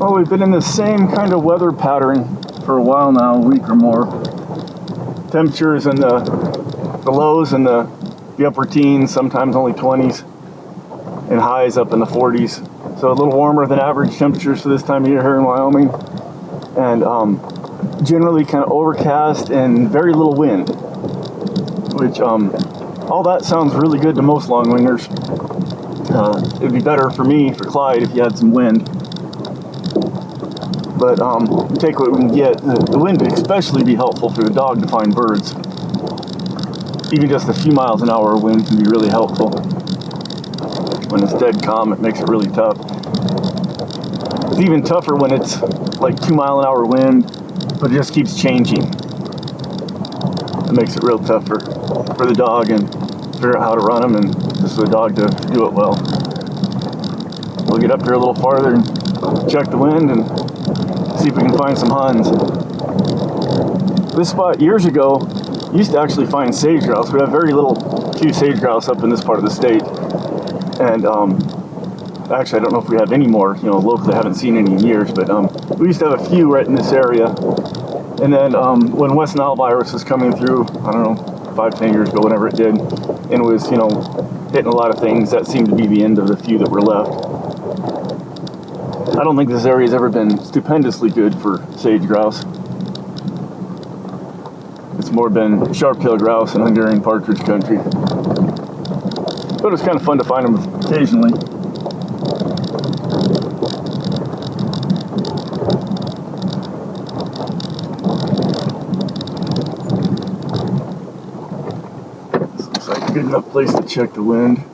Well, we've been in the same kind of weather pattern for a while now, a week or more. Temperatures in the lows in the upper teens, sometimes only 20s, and highs up in the 40s. So a little warmer than average temperatures for this time of year here in Wyoming. And generally kind of overcast and very little wind, which all that sounds really good to most long wingers. It'd be better for me, for Clyde, if you had some wind. But take what we can get. The wind would especially be helpful for the dog to find birds. Even just a few miles an hour wind can be really helpful. When it's dead calm, it makes it really tough. It's even tougher when it's like 2 mile an hour wind, but it just keeps changing. It makes it real tough for the dog and figure out how to run them and just for the dog to do it well. We'll get up here a little farther and check the wind and see if we can find some Huns. This spot years ago used to actually find sage grouse. We have few sage grouse up in this part of the state, and actually I don't know if we have any more. Locally I haven't seen any in years, but we used to have a few right in this area. And then when West Nile virus was coming through, I don't know, 5-10 years ago, whenever it did, and it was hitting a lot of things, that seemed to be the end of the few that were left. I don't think this area has ever been stupendously good for sage grouse. It's more been sharptail grouse and Hungarian partridge country. But it's kind of fun to find them occasionally. This looks like a good enough place to check the wind.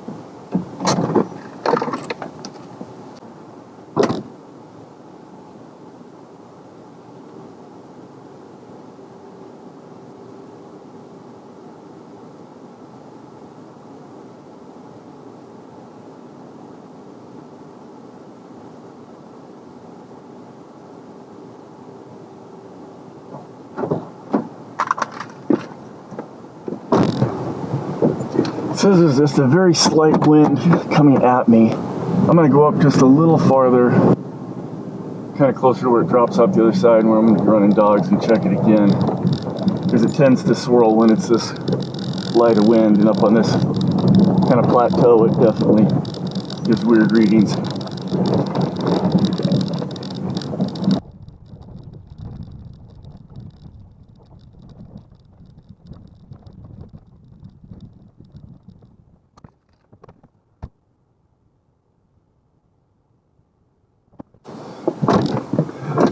It says there's just a very slight wind coming at me. I'm going to go up just a little farther, kind of closer to where it drops off the other side, where I'm going to be running dogs and check it again. Because it tends to swirl when it's this light of wind, and up on this kind of plateau it definitely gives weird readings.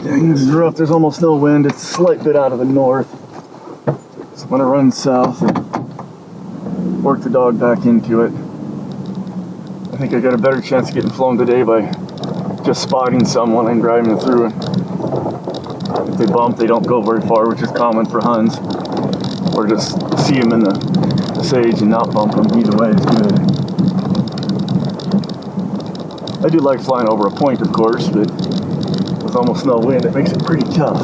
Dang, this is rough. There's almost no wind. It's a slight bit out of the north. So I'm going to run south and work the dog back into it. I think I got a better chance of getting flown today by just spotting someone and driving through. If they bump, they don't go very far, which is common for Huns. Or just see them in the sage and not bump them. Either way is good. I do like flying over a point, of course, but with almost no wind, it makes it pretty tough.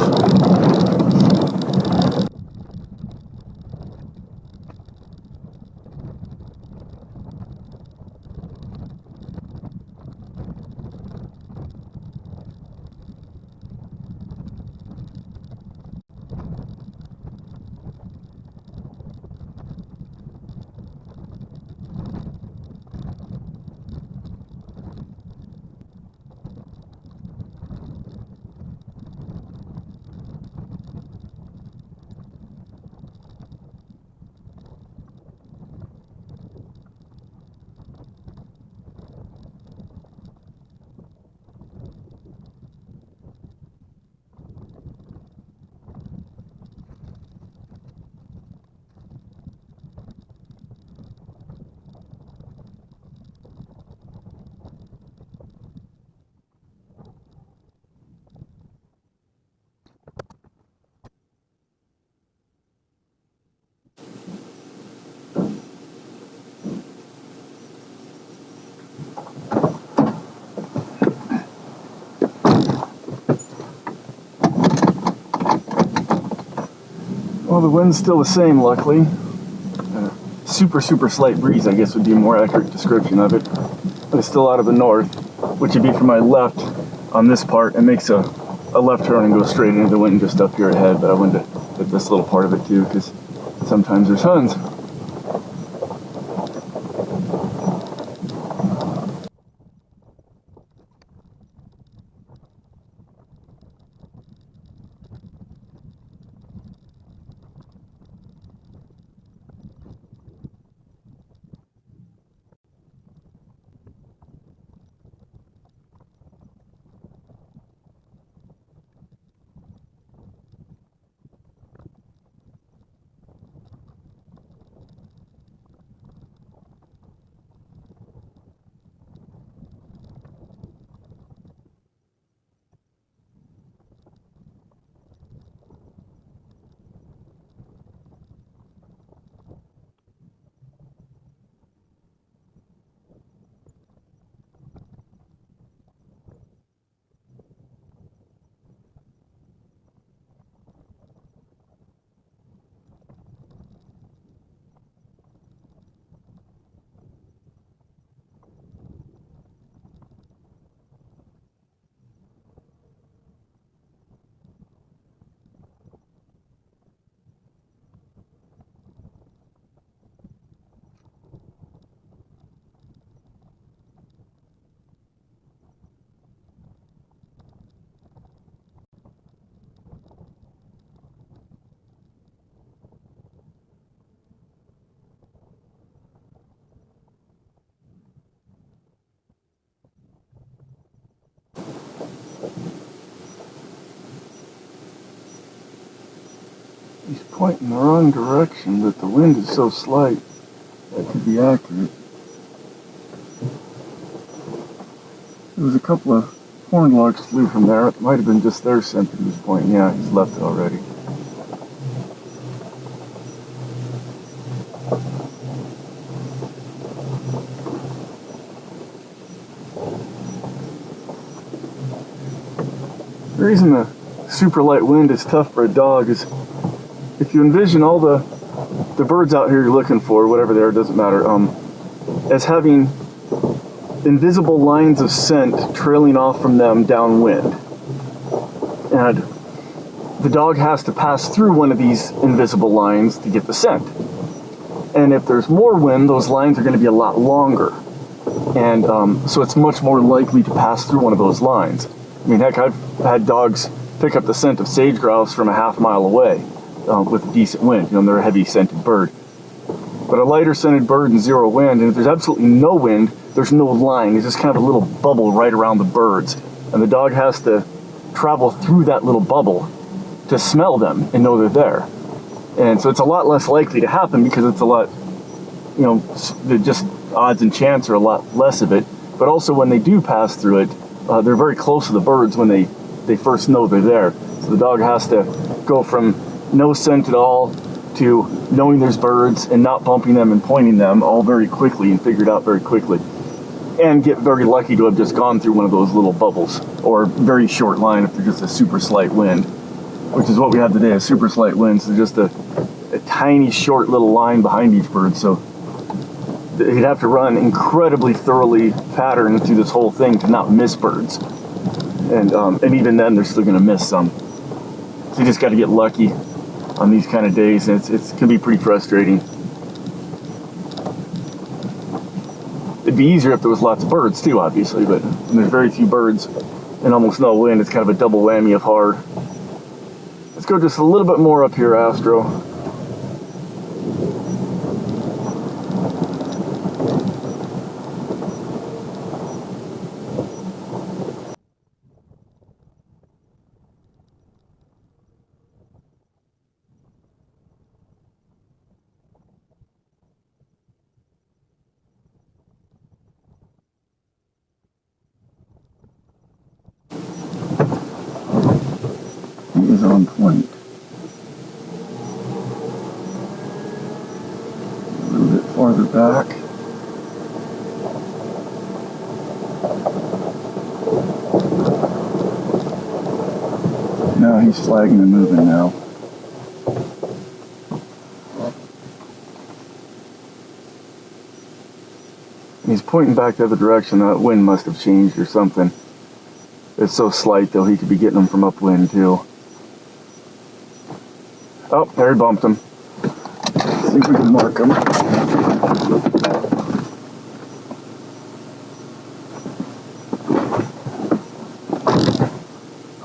Well, the wind's still the same, luckily. Super slight breeze, I guess, would be a more accurate description of it. But it's still out of the north, which would be from my left on this part, it makes a left turn and goes straight into the wind just up here ahead, but I wanted to hit this little part of it too, because sometimes there's huns. He's pointing the wrong direction, but the wind is so slight that could be accurate. There was a couple of horned larks flew from there. It might have been just their scent that he was pointing. Yeah, he's left it already. The reason the super light wind is tough for a dog is if you envision all the birds out here you're looking for, whatever they are, doesn't matter, as having invisible lines of scent trailing off from them downwind. And the dog has to pass through one of these invisible lines to get the scent. And if there's more wind, those lines are going to be a lot longer. And so it's much more likely to pass through one of those lines. I mean, heck, I've had dogs pick up the scent of sage grouse from a half-mile away with a decent wind. You know, they're a heavy-scented bird. But a lighter-scented bird and zero wind, and if there's absolutely no wind, there's no line. It's just kind of a little bubble right around the birds. And the dog has to travel through that little bubble to smell them and know they're there. And so it's a lot less likely to happen because it's a lot, you know, just odds and chance are a lot less of it. But also when they do pass through it, they're very close to the birds when they first know they're there. So the dog has to go from no scent at all to knowing there's birds and not bumping them and pointing them all very quickly and figure it out very quickly. And get very lucky to have just gone through one of those little bubbles, or very short line if they're just a super slight wind, which is what we have today, a super slight wind. So just a tiny short little line behind each bird. So you'd have to run incredibly thoroughly patterned through this whole thing to not miss birds. And even then they're still gonna miss some. So you just gotta get lucky on these kind of days, and it can be pretty frustrating. It'd be easier if there was lots of birds too, obviously, but when there's very few birds and almost no wind, it's kind of a double whammy of hard. Let's go just a little bit more up here, Astro. He is on point. A little bit farther back. Now he's flagging and moving now. He's pointing back the other direction. That wind must have changed or something. It's so slight though, he could be getting them from upwind too. Oh, there he bumped him. See if we can mark him.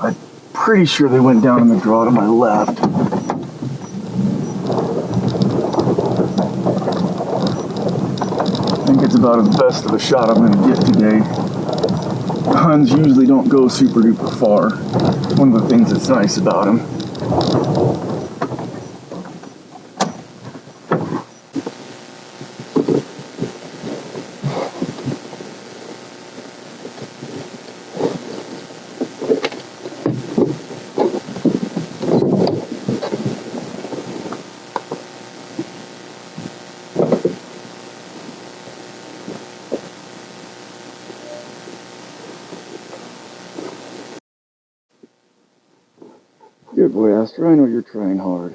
I'm pretty sure they went down in the draw to my left. I think it's about the best of a shot I'm going to get today. Huns usually don't go super duper far. One of the things that's nice about them. Good boy, Astro. I know you're trying hard.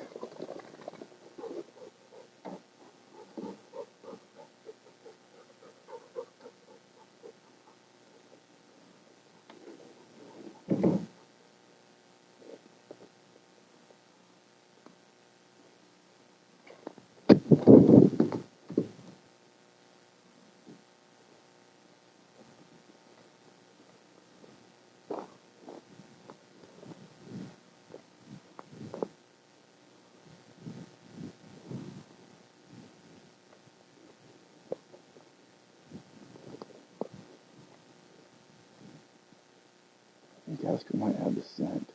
I think Astro might have the scent.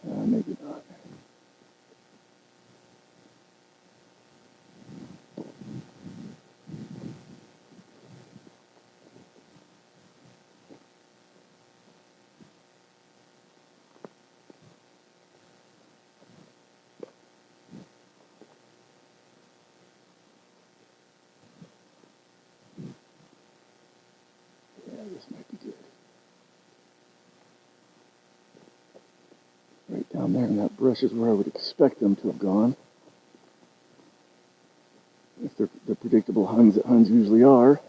Maybe not. Yeah, this might be good. Right down there in that brush is where I would expect them to have gone. If they're the predictable Huns that Huns usually are.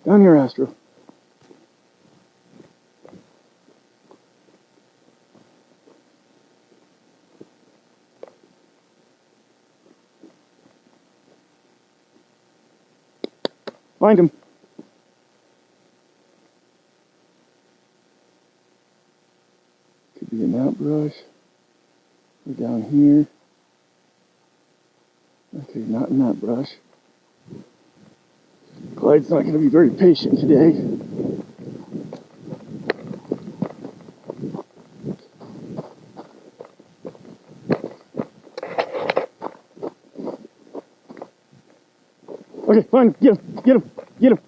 Down here, Astro. Find him. Could be in that brush. Or down here. Okay, not in that brush. Clyde's not going to be very patient today. Okay, fine. Get him. Get him. Get him.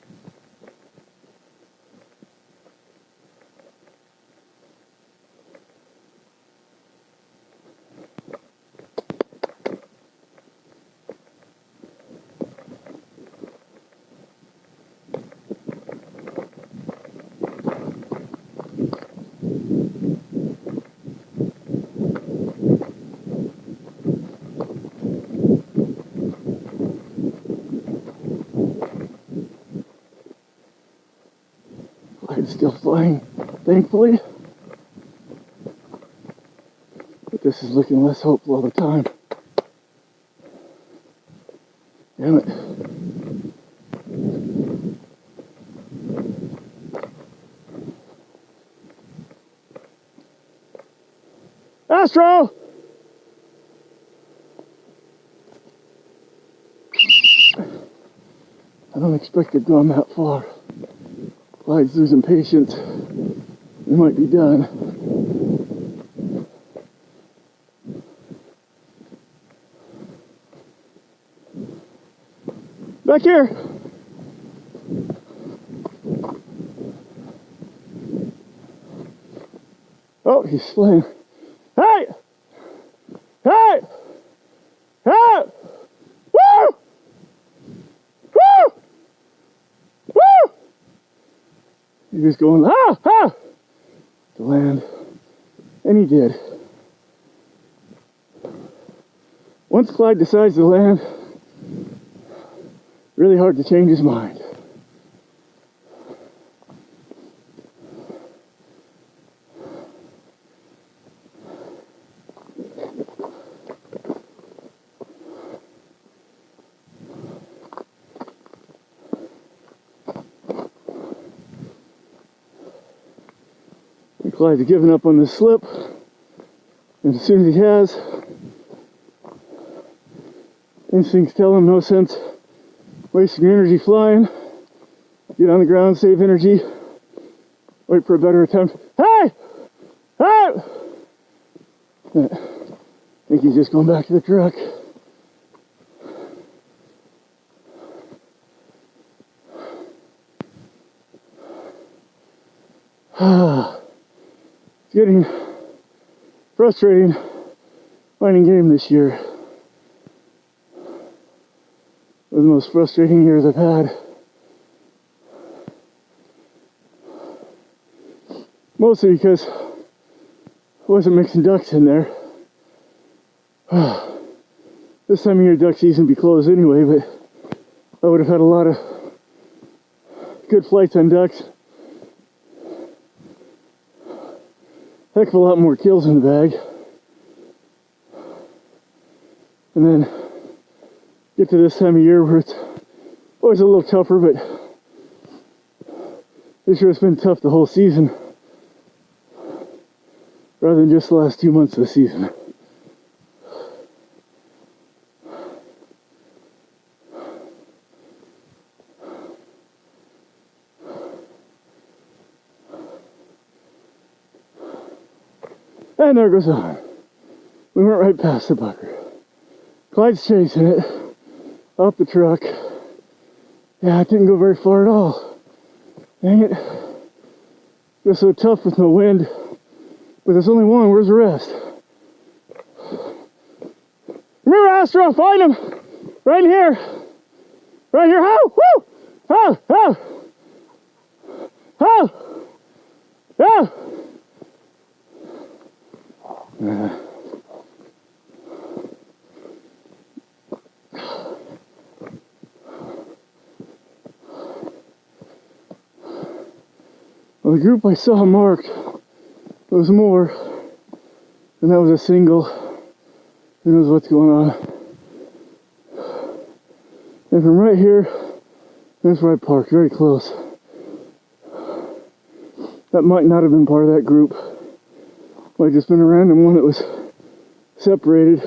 Clyde's still flying, thankfully. But this is looking less hopeful all the time. Damn it. Astro! I don't expect to go that far. Clyde's losing patience. We might be done. Back here! Oh, he's flying. Hey! Hey! Hey! He was going, ah, ah, to land. And he did. Once Clyde decides to land, really hard to change his mind. Clyde's given up on this slip, and as soon as he has, instincts tell him no sense wasting your energy flying. Get on the ground, save energy, wait for a better attempt. Hey! Hey! I think he's just going back to the truck. It's getting frustrating finding game this year. One of the most frustrating years I've had. Mostly because I wasn't mixing ducks in there. This time of year duck season would be closed anyway, but I would have had a lot of good flights on ducks. Heck of a lot more kills in the bag. And then get to this time of year where it's always a little tougher, but this year it's been tough the whole season rather than just the last 2 months of the season. And there goes on. We went right past the bucker. Clyde's chasing it up the truck. Yeah, it didn't go very far at all. Dang it. It was so tough with no wind. But there's only one. Where's the rest? Come here, Astro. Find him. Right here. Right here. Oh! Woo! Oh! Oh! Oh! Oh! Well, the group I saw marked, there was more, and that was a single. Who knows what's going on? And from right here, that's where I parked, very close. That might not have been part of that group. Might have just been a random one that was separated.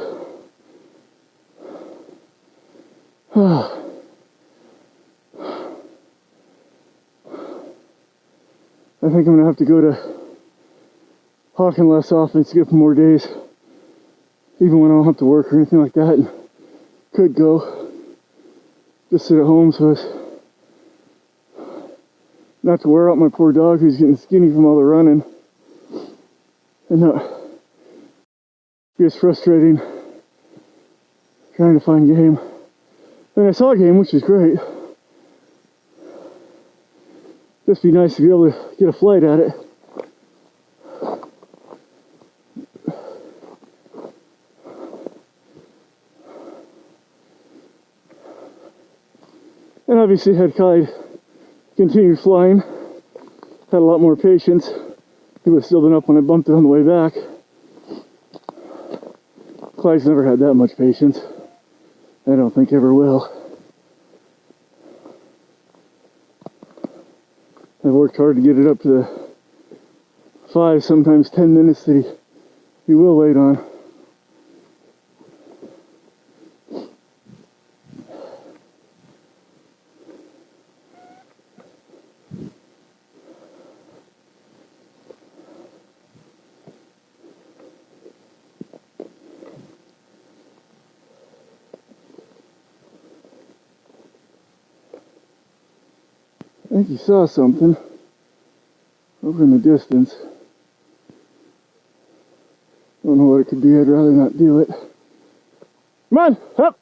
I think I'm gonna have to go to Hawking less often, skip more days, even when I don't have to work or anything like that. And could go, just sit at home so as not to wear out my poor dog who's getting skinny from all the running. And not be as frustrating trying to find game. And I saw game, which is great. Just be nice to be able to get a flight at it. And obviously had Clyde continued flying, had a lot more patience. He would have still been up when I bumped it on the way back. Clyde's never had that much patience. I don't think ever will. I've worked hard to get it up to the 5, sometimes 10 minutes that he will wait on. I think he saw something over in the distance. Don't know what it could be. I'd rather not do it. Come on, up!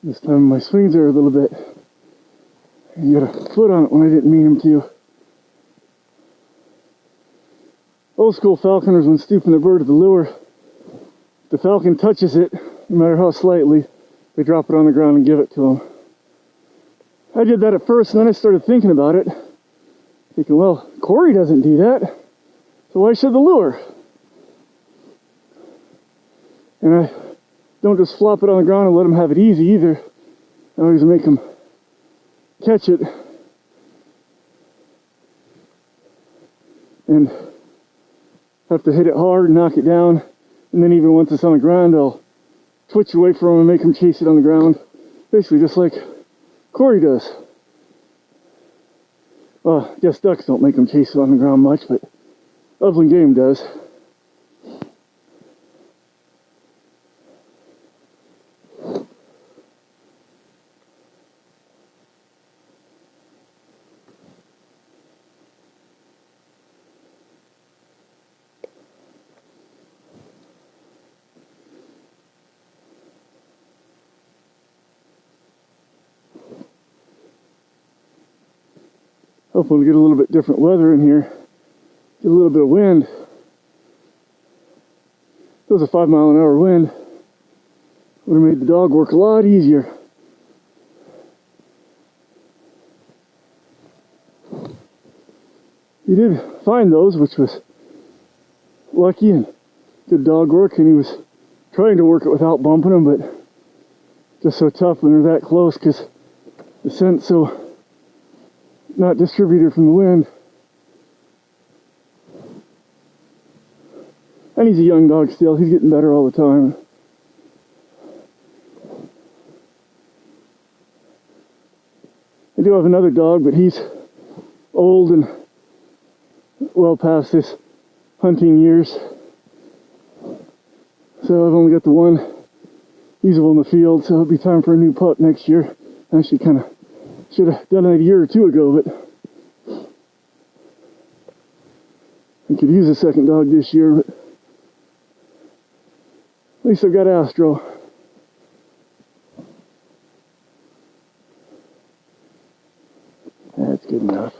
This time my swings are a little bit. You got a foot on it when I didn't mean them to. Old school falconers, when stooping the bird at the lure, if the falcon touches it, no matter how slightly, they drop it on the ground and give it to him. I did that at first, and then I started thinking about it, thinking, well, quarry doesn't do that, so why should the lure? And I don't just flop it on the ground and let them have it easy either. I always make them catch it and have to hit it hard and knock it down. And then even once it's on the ground, I'll twitch away from them and make them chase it on the ground. Basically just like quarry does. Well, I guess ducks don't make them chase it on the ground much, but upland game does. Hopefully we get a little bit different weather in here. Get a little bit of wind. If it was a 5-mile-an-hour wind, would have made the dog work a lot easier. He did find those, which was lucky and good dog work, and he was trying to work it without bumping them, but just so tough when they're that close because the scent's so not distributed from the wind. And he's a young dog still. He's getting better all the time. I do have another dog, but he's old and well past his hunting years. So I've only got the one usable in the field, so it'll be time for a new pup next year. Actually, kind of should have done it a year or two ago, but we could use a second dog this year, but at least I've got Astro. That's good enough.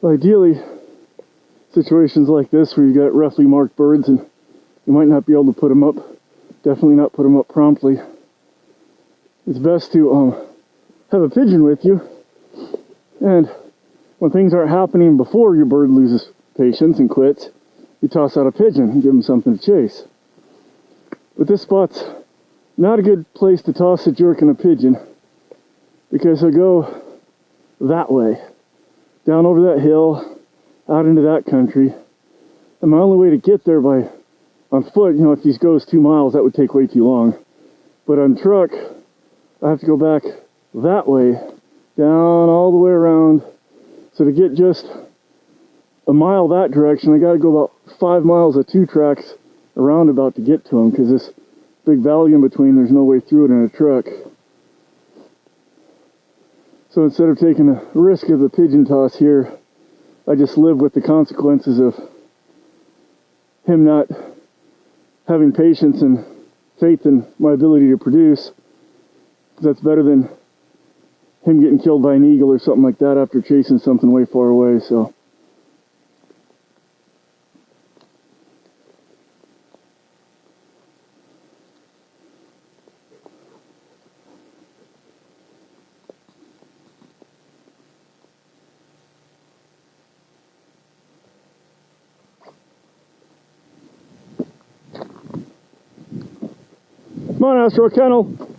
Ideally, situations like this where you got roughly marked birds and you might not be able to put them up, definitely not put them up promptly. It's best to have a pigeon with you, and when things aren't happening before your bird loses patience and quits, you toss out a pigeon and give them something to chase. But this spot's not a good place to toss a gyrkin a pigeon because he'll go that way. Down over that hill, out into that country. And my only way to get there on foot, you know, if he goes 2 miles, that would take way too long. But on truck, I have to go back that way, down all the way around. So to get just a mile that direction, I got to go about 5 miles of 2 tracks around about to get to him because this big valley in between, there's no way through it in a truck. So instead of taking the risk of the pigeon toss here, I just live with the consequences of him not having patience and faith in my ability to produce. That's better than him getting killed by an eagle or something like that after chasing something way far away. So Come on, Astro, kennel.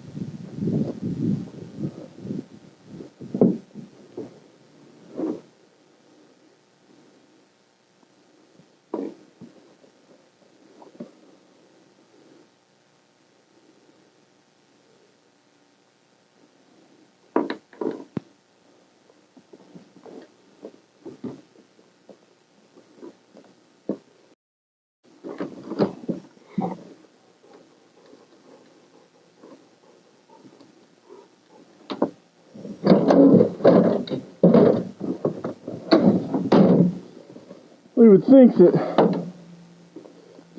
We would think that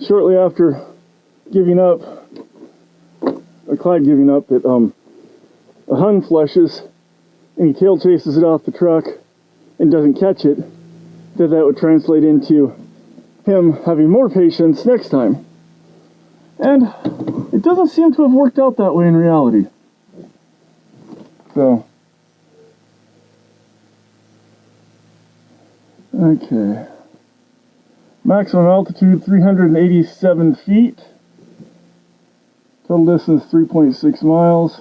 shortly after giving up, or Clyde giving up, that a Hun flushes and he tail chases it off the truck and doesn't catch it, that would translate into him having more patience next time. And it doesn't seem to have worked out that way in reality. So, okay. Maximum altitude 387 feet. Total distance 3.6 miles.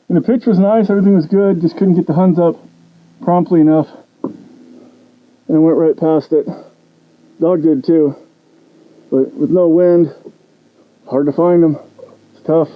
And the pitch was nice, everything was good, just couldn't get the Huns up promptly enough. And I went right past it. Dog did too. But with no wind, hard to find them. It's tough.